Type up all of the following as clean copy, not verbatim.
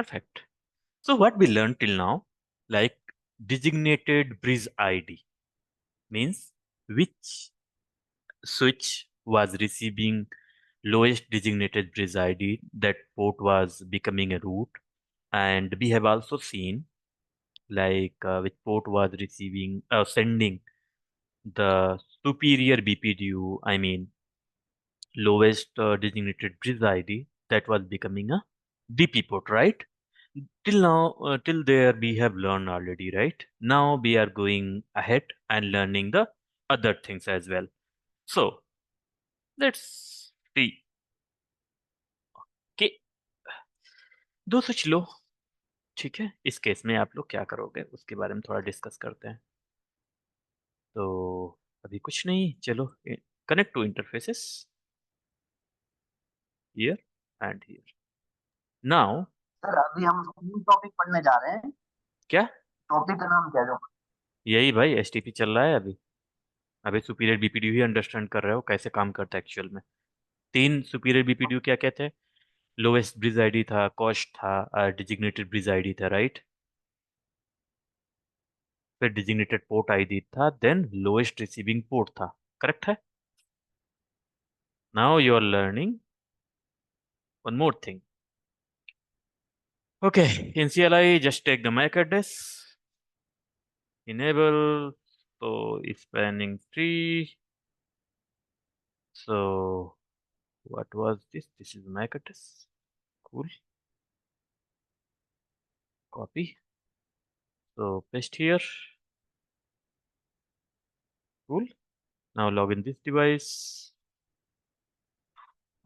Perfect. So what we learned till now, like designated bridge ID means which switch was receiving lowest designated bridge ID, that port was becoming a route. And we have also seen like which port was receiving sending the superior BPDU, I mean lowest designated bridge ID, that was becoming a DP port, right? Till now, till there we have learned already, right? Now we are going ahead and learning the other things as well. So let's see. कि दो switch लो, ठीक है, इस case में आप लोग क्या करोगे उसके बारे में थोड़ा डिस्कस करते हैं। तो अभी कुछ नहीं, चलो connect to interfaces here and here now. Sir अभी हम न्यू टॉपिक पढ़ने जा रहे हैं। क्या? टॉपिक का नाम क्या है जो? यही भाई एसटीपी चल रहा है अभी। अभी सुपीरियर बीपीडीयू ही अंडरस्टैंड कर रहे हो कैसे काम करता है एक्चुअल में। तीन सुपीरियर बीपीडीयू क्या कहते हैं? लोवेस्ट ब्रिज आईडी था, कॉस्ट था, डिजिग्नेटेड ब्रिज आईडी था, राइट? फिर डिजिग्नेटेड पोर्ट आईडी था, देन लोएस्ट रिसीविंग पोर्ट था। करेक्ट है? Now you are learning one more thing. Okay, in CLI just take the MAC address, enable, तो spanning tree. So what was this is MAC address. Cool, copy, so paste here. Cool. Now log in this device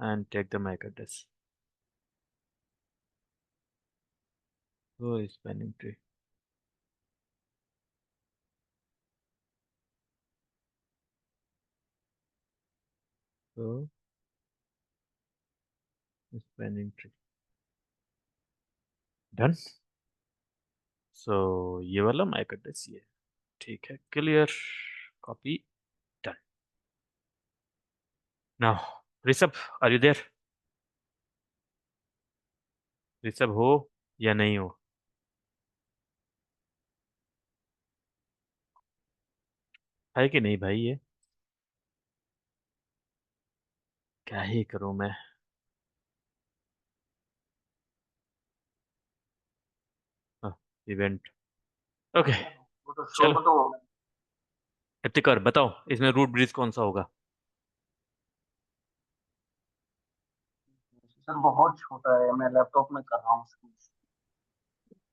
and take the MAC address. So spanning tree. So spanning tree. Done. So ये वाला MAC address ये, ठीक है, clear, copy, done. Now Rishabh, are you there? Rishabh हो या नहीं हो? है कि नहीं भाई ये? क्या ही करूं मैं। Event, okay. वो तो शो चलो तो इफ्तिकार बताओ, इसमें रूट ब्रिज कौन सा होगा? सर बहुत छोटा है, मैं लैपटॉप में कर रहा हूँ।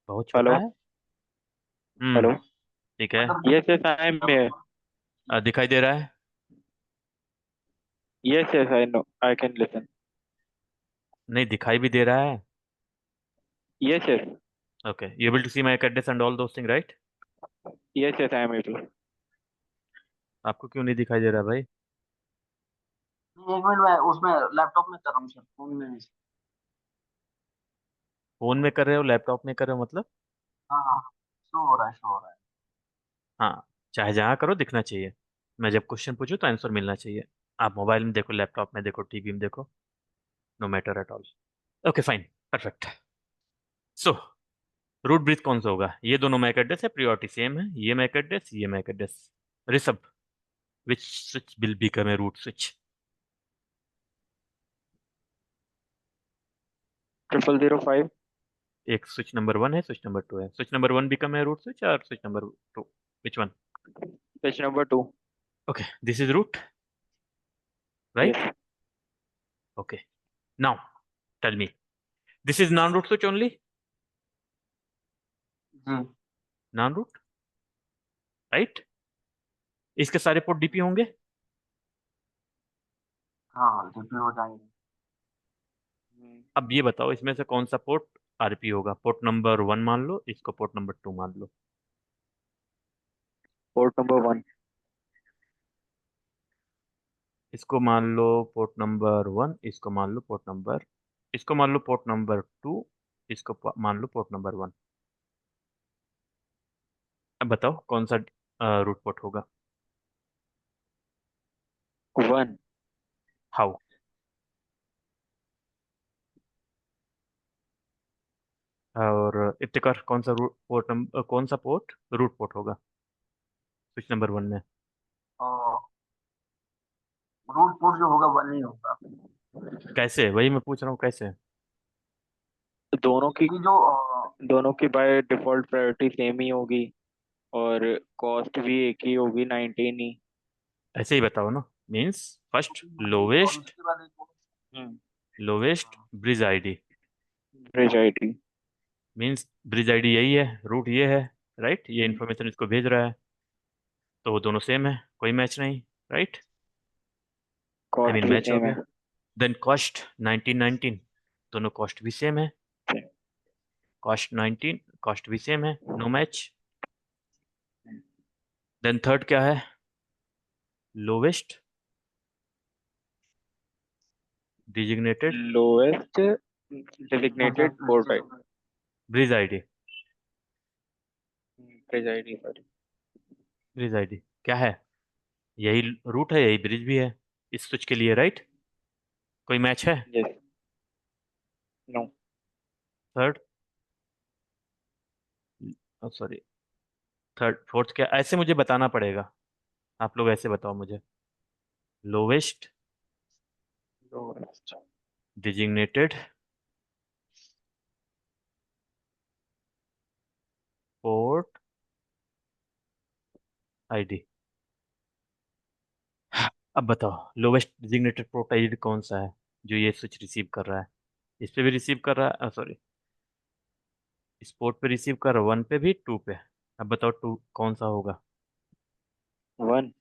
बहुत छोटा हेलो। है। हेलो। ठीक है। मतलब yes yes I am here. दिखाई दे रहा है? Yes yes I know I can listen. नहीं, दिखाई भी दे रहा है। Yes yes. Okay, you able to see my address and all those things, right? Yes yes I am able. आपको क्यों नहीं दिखाई दे रहा भाई? एक मिनट में उसमें लैपटॉप में कर रहा हूँ सर, फोन में नहीं। फोन में कर रहे हो, लैपटॉप में कर रहे हो, मतलब? हाँ हाँ, शो हो रहा है, शो हो रहा है। हाँ, चाहे जहाँ करो दिखना चाहिए। मैं जब क्वेश्चन पूछूं तो आंसर मिलना चाहिए। आप मोबाइल में देखो, लैपटॉप में देखो, टीवी में देखो, no matter at all. Okay fine, perfect. So root bridge कौन सा होगा? ये दोनों मैक एड्रेस है, प्रियोरिटी सेम है, ये मैक एड्रेस, ये MAC address. Rishabh, which switch will become a root switch? 0005। एक स्विच नंबर 1 है, स्विच नंबर 2 है। Switch number 1 become a root switch और switch number 2, which one? Page number 2। Okay, this is root, right? Yes. Okay, now tell me, this is non root switch only? जी non root, right? इसके सारे port DP होंगे? हाँ, DP हो जाएंगे। अब ये बताओ, इसमें से कौन सा पोर्ट आरपी होगा? पोर्ट नंबर 1 मान लो, इसको पोर्ट नंबर 2 मान लो। Port number 1। इसको मान लो पोर्ट नंबर 1, इसको मान लो पोर्ट नंबर, इसको मान लो पोर्ट नंबर 2, इसको मान लो पोर्ट नंबर 1। अब बताओ कौन सा रूट पोर्ट होगा? 1। हाउ? और इफ्तिकार कौन सा रूट पोर्ट नंबर, कौन सा पोर्ट रूट पोर्ट होगा स्विच नंबर 1 में? और रूट पोर्ट जो होगा वन ही होगा, कैसे, वही मैं पूछ रहा हूँ कैसे। दोनों की क्योंकि जो दोनों की बाय डिफॉल्ट प्रायोरिटी सेम ही होगी, और कॉस्ट भी एक ही होगी, 19 ही। ऐसे ही बताओ ना, मीन्स फर्स्ट और लोवेस्ट, उसके बाद एक hmm. Lowest bridge ID, bridge ID. Means bridge ID यही है, रूट ये है, राइट, ये इन्फॉर्मेशन इसको भेज रहा है, तो वो दोनों सेम है, कोई मैच नहीं, राइट, आई कॉस्ट मीन भी मैच हो सेम गया। है। देन कॉस्ट 1919, दोनों कॉस्ट भी सेम है, कॉस्ट 19 कॉस्ट भी सेम है, नो मैच। देन थर्ड क्या है, lowest designated lowest designated port I. Bridge ID, bridge ID, sorry. Bridge ID क्या है, यही रूट है, यही ब्रिज भी है इस स्विच के लिए, राइट, कोई मैच है? Yes. No. Third, sorry, third fourth क्या, ऐसे मुझे बताना पड़ेगा, आप लोग ऐसे बताओ मुझे, lowest lowest. Designated port ID. अब बताओ लोवेस्ट डिजिग्नेटेड पोर्ट आईडी कौन सा है जो ये स्विच रिसीव कर रहा है, इस पे भी रिसीव कर रहा है, सॉरी, इस पोर्ट पे रिसीव कर रहा है, 1 पे भी 2 पे। अब बताओ 2 कौन सा होगा, वन।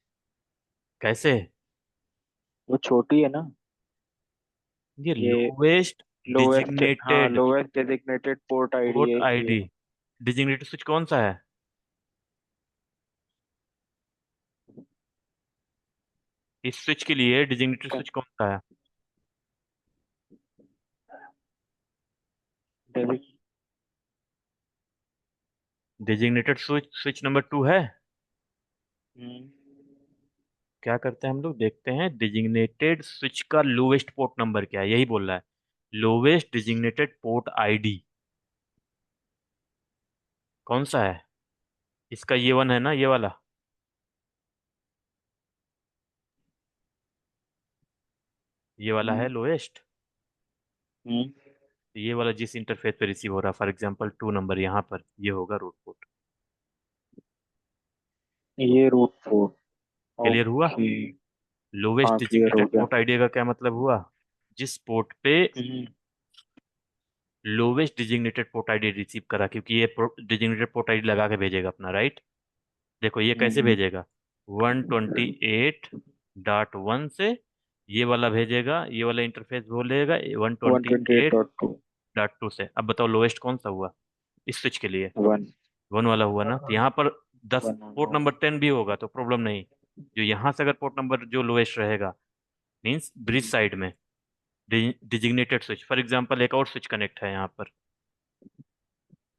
कैसे? वो छोटी है ना। ये ये लोवेस्ट लोएस्ट, हाँ, designated lowest designated port ID port है ये। आईडी, डिजिग्नेटेड स्विच कौन सा है, इस स्विच के लिए डिजिग्नेटेड स्विच कौन सा है? डेजिग डिजिग्नेटेड स्विच स्विच नंबर 2 है। हम्म। क्या करते हैं हम लोग, देखते हैं डिजिग्नेटेड स्विच का लोवेस्ट पोर्ट नंबर क्या है, यही बोल रहा है, लोवेस्ट डिजिग्नेटेड पोर्ट आईडी कौन सा है, इसका ये 1 है ना, ये वाला, ये वाला है हम्म। लोवेस्ट, हम्म। ये वाला जिस इंटरफेस पे रिसीव हो रहा है, फॉर एग्जांपल 2 नंबर यहाँ पर, ये होगा रूट पोर्ट। ये रूट पोर्ट। क्लियर हुआ? ओके। लोवेस्ट हाँ, क्लियर हो डिजिग्नेटेड गया। पोर्ट आईडी का क्या मतलब हुआ, जिस पोर्ट पे hmm. Lowest designated port ID receive करा, क्योंकि ये डिजिग्नेटेड पोर्ट आईडी लगा के भेजेगा अपना, राइट। देखो ये कैसे हम्म। भेजेगा, 128.1 से ये वाला भेजेगा, ये वाला इंटरफेस बोलेगा one one twenty twenty eight eight dot two dot two से। अब बताओ लोवेस्ट कौन सा हुआ इस स्विच के लिए, वन। 1 वाला हुआ ना, तो यहाँ पर 10 वन पोर्ट होगा। नंबर 10 भी होगा तो प्रॉब्लम नहीं, जो यहाँ से अगर पोर्ट नंबर जो लोवेस्ट रहेगा, मीन्स ब्रिज साइड में डिजिग्नेटेड स्विच, फॉर एग्जांपल एक और स्विच कनेक्ट है यहाँ पर,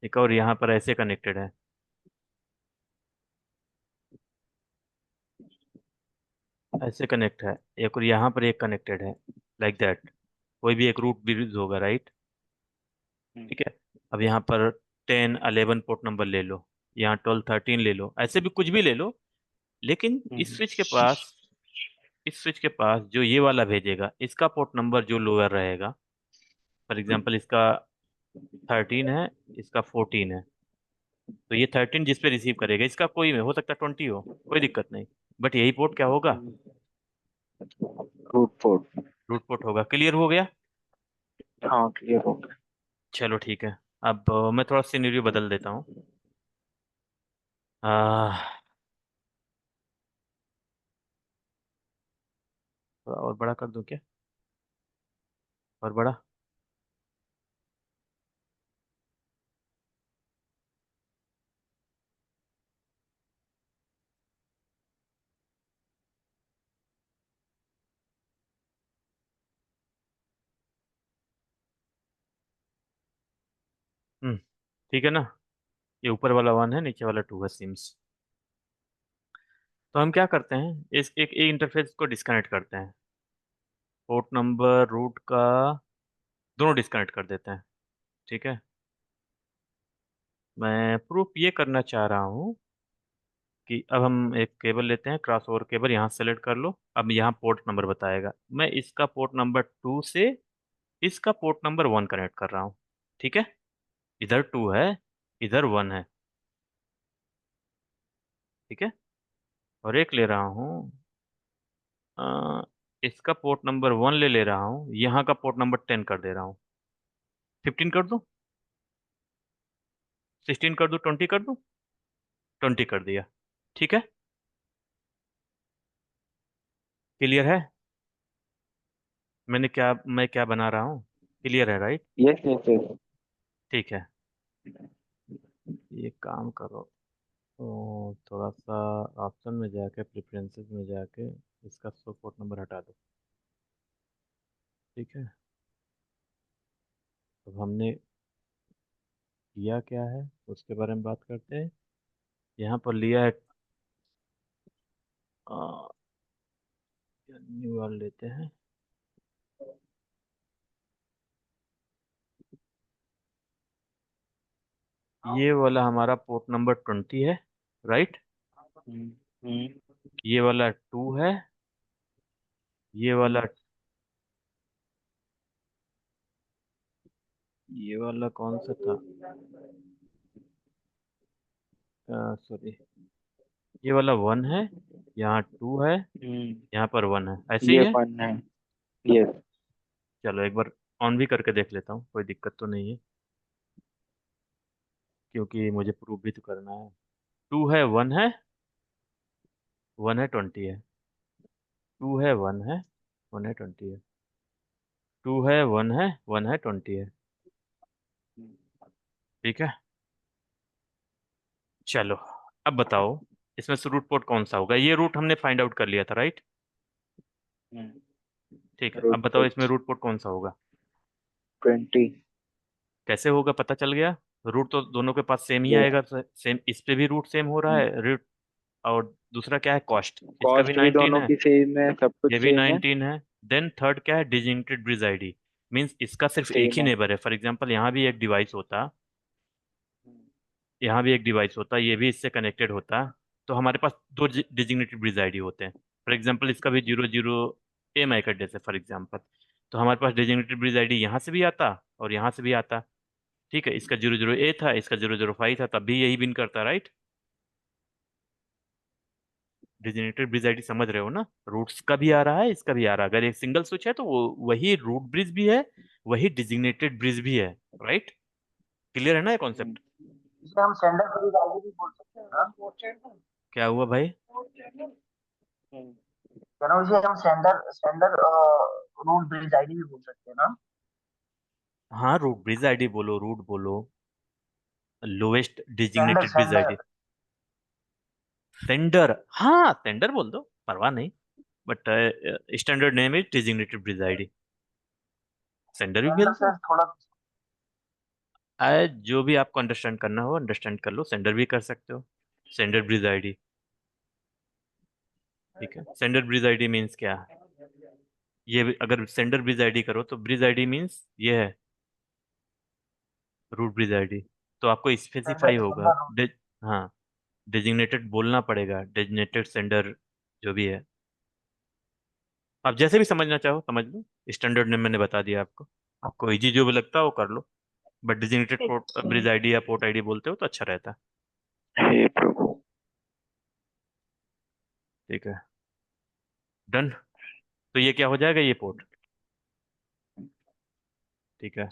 एक और यहाँ पर ऐसे कनेक्टेड है, ऐसे कनेक्ट है, एक और यहाँ पर एक कनेक्टेड है, लाइक दैट, कोई भी एक रूट ब्रिज होगा, राइट, हम्म। ठीक है। अब यहाँ पर 10 11 पोर्ट नंबर ले लो, यहाँ 12 13 ले लो, ऐसे भी कुछ भी ले लो, लेकिन हम्म। इस स्विच के पास जो ये वाला भेजेगा, इसका पोर्ट नंबर जो लोअर रहेगा, फॉर एग्जांपल इसका 13 है, इसका 14 है, तो ये 13 जिस पे रिसीव करेगा, इसका कोई में हो सकता है 20 हो, कोई दिक्कत नहीं, बट यही पोर्ट क्या होगा, रूट पोर्ट। रूट पोर्ट होगा। क्लियर हो गया? हाँ, क्लियर हो गया। चलो ठीक है। अब मैं थोड़ा सिनेरियो बदल देता हूँ। आ, थोड़ा और बड़ा कर दूं क्या, और बड़ा, ठीक है ना, ये ऊपर वाला 1 है, नीचे वाला 2 है सिम्स। तो हम क्या करते हैं, इस एक इंटरफेस को डिस्कनेक्ट करते हैं, पोर्ट नंबर रूट का दोनों डिस्कनेक्ट कर देते हैं, ठीक है। मैं प्रूफ ये करना चाह रहा हूँ कि अब हम एक केबल लेते हैं, क्रॉस ओवर केबल, यहाँ सेलेक्ट कर लो। अब यहाँ पोर्ट नंबर बताएगा, मैं इसका पोर्ट नंबर 2 से इसका पोर्ट नंबर 1 कनेक्ट कर रहा हूँ। ठीक है, इधर 2 है, इधर 1 है। ठीक है, और एक ले रहा हूँ, अ, इसका पोर्ट नंबर 1 ले रहा हूँ, यहाँ का पोर्ट नंबर 10 कर दे रहा हूँ। 15 कर दूँ, 16 कर दूँ, 20 कर दूँ, 20 कर दिया। ठीक है, क्लियर है मैं क्या बना रहा हूँ? क्लियर है, राइट? Yes yes yes. ठीक है, ये काम करो, तो थोड़ा सा ऑप्शन में जाके, प्रेफरेंसेस में जाके इसका शो पोर्ट नंबर हटा दो। ठीक है, अब हमने किया क्या है उसके बारे में बात करते हैं। यहाँ पर लिया है, न्यू वाला लेते हैं। ये वाला हमारा पोर्ट नंबर 20 है, राइट? हम्म। ये वाला 2 है, ये वाला, ये वाला कौन सा था? सॉरी, ये वाला 1 है, यहाँ 2 है, हम्म। यहाँ पर 1 है, ऐसे ही ये है। फन है। यस। चलो एक बार ऑन भी करके देख लेता हूँ, कोई दिक्कत तो नहीं है, क्योंकि मुझे प्रूव भी तो करना है। 2 है, 1 है, 1 है, 20 है। 2 है, 1 है, 1 है, 20 है। 2 है, 1 है, 1 है, 20 है। ठीक है, चलो अब बताओ, इसमें से रूट पोर्ट कौन सा होगा? ये रूट हमने फाइंड आउट कर लिया था, राइट? ठीक है, अब रूट बताओ इसमें पोर्ट रूट पोर्ट कौन सा होगा? 20। कैसे होगा, पता चल गया। रूट तो दोनों के पास सेम ही यस। आएगा, सेम, इस पे भी रूट सेम हो रहा है रूट। और दूसरा क्या है, कॉस्ट, इसका भी कॉस्ट भी 19 दोनों है, की सेम है, सब कुछ ये भी सेम है। 19 है। देन थर्ड क्या है, डिजिग्नेटेड ब्रिज आईडी, मीन्स इसका सिर्फ एक सेम ही है। नेबर है। फॉर एग्जांपल यहाँ भी एक डिवाइस होता, यहाँ भी एक डिवाइस होता, ये भी इससे कनेक्टेड होता, तो हमारे पास दो डिजिग्नेटेड ब्रिज आईडी होते हैं। फॉर एग्जांपल इसका भी 00 एम आई का एड्रेस है, फॉर एग्जांपल, तो हमारे पास डिजिग्नेटेड ब्रिज आईडी यहाँ से भी आता और यहाँ से भी आता। ठीक है, इसका 00 ए था, इसका 005 था, तब भी यही बिन करता, राइट? डिजिग्नेटेड ब्रिज आईडी समझ रहे हो ना, रूट्स का भी आ रहा है, इसका भी आ रहा है। अगर एक सिंगल स्विच है तो वो वही रूट ब्रिज भी है, वही डिजिग्नेटेड ब्रिज भी है, राइट? क्लियर है ना ये कॉन्सेप्ट? इसे हम सेंडर ब्रिज आईडी भी बोल सकते हैं ना। क्या हुआ भाई? कह रहा हूँ इसे हम sender sender root bridge ID भी बोल सकते हैं ना। हाँ, रूट ब्रिज आईडी बोलो, रूट बोलो, lowest sender designated bridge sender ID. Sender, हाँ सेंडर बोल दो, परवाह नहीं, but standard name is designated bridge ID, sender भी सेंडर भेज से दो। थोड़ा। जो भी आपको अंडरस्टैंड करना हो अंडरस्टैंड कर लो, सेंडर भी कर सकते हो, सेंडर ब्रिज आईडी। ठीक है, सेंडर ब्रिज आईडी मीन्स क्या? अगर सेंडर ब्रिज आईडी करो तो ब्रिज आईडी मीन्स ये है, रूट ब्रिज आईडी। तो आपको स्पेसिफाई सेंडर होगा, सेंडर रूट। हाँ, डेजिग्नेटेड बोलना पड़ेगा, डेजिग्नेटेड सेंडर जो भी है। आप जैसे भी समझना चाहो समझ लो, स्टैंडर्ड नेम मैंने बता दिया आपको, आपको इजी जो भी लगता है वो कर लो, but designated port bridge ID या पोर्ट आईडी बोलते हो तो अच्छा रहता है। हे प्रभु। ठीक है, डन। तो ये क्या हो जाएगा, ये पोर्ट। ठीक है,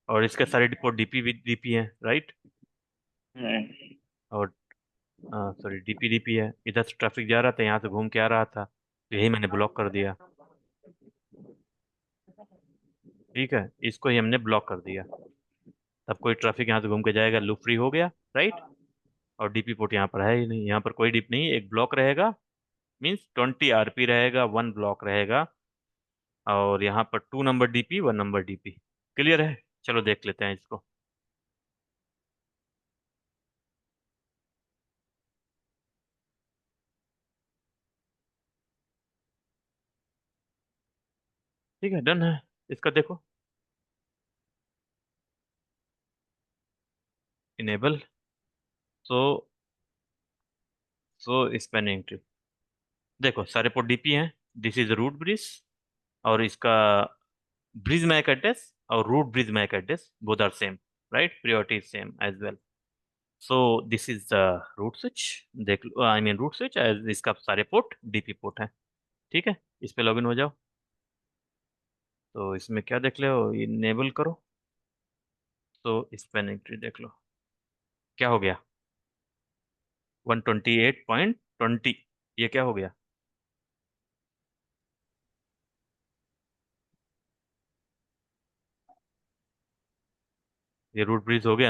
और इसके सारे पोर्ट डीपी भी डीपी है, राइट? और सॉरी, डीपी डीपी है, इधर से ट्रैफिक जा रहा था, यहाँ से घूम के आ रहा था, तो यही मैंने ब्लॉक कर दिया। ठीक है, इसको ही हमने ब्लॉक कर दिया, तब कोई ट्रैफिक यहाँ से घूम के जाएगा, लूप फ्री हो गया, राइट? और डीपी पोर्ट यहाँ पर है ही नहीं, यहाँ पर कोई डिप नहीं, एक ब्लॉक रहेगा, मीन्स 20 आरपी रहेगा, 1 ब्लॉक रहेगा, और यहाँ पर 2 number DP, 1 number DP. Clear है? चलो देख लेते हैं इसको। ठीक है, डन है, इसका देखो, इनेबल, सो स्पेनिंग ट्री, देखो सारे पोर्ट डीपी हैं। दिस इज रूट ब्रिज, और इसका ब्रिज मैक एड्रेस और root bridge MAC address both are same, right? Priority is same as well. So this is the root switch, देख लो, I mean root switch, as इसका सारे port DP port है। ठीक है, इस पे लॉगिन हो जाओ। तो इसमें क्या देख ले हो, इनेबल करो। तो स्पेनिंग ट्री देख लो क्या हो गया, 128.20। ये क्या हो गया? ये रूट ब्रिज हो गया ना।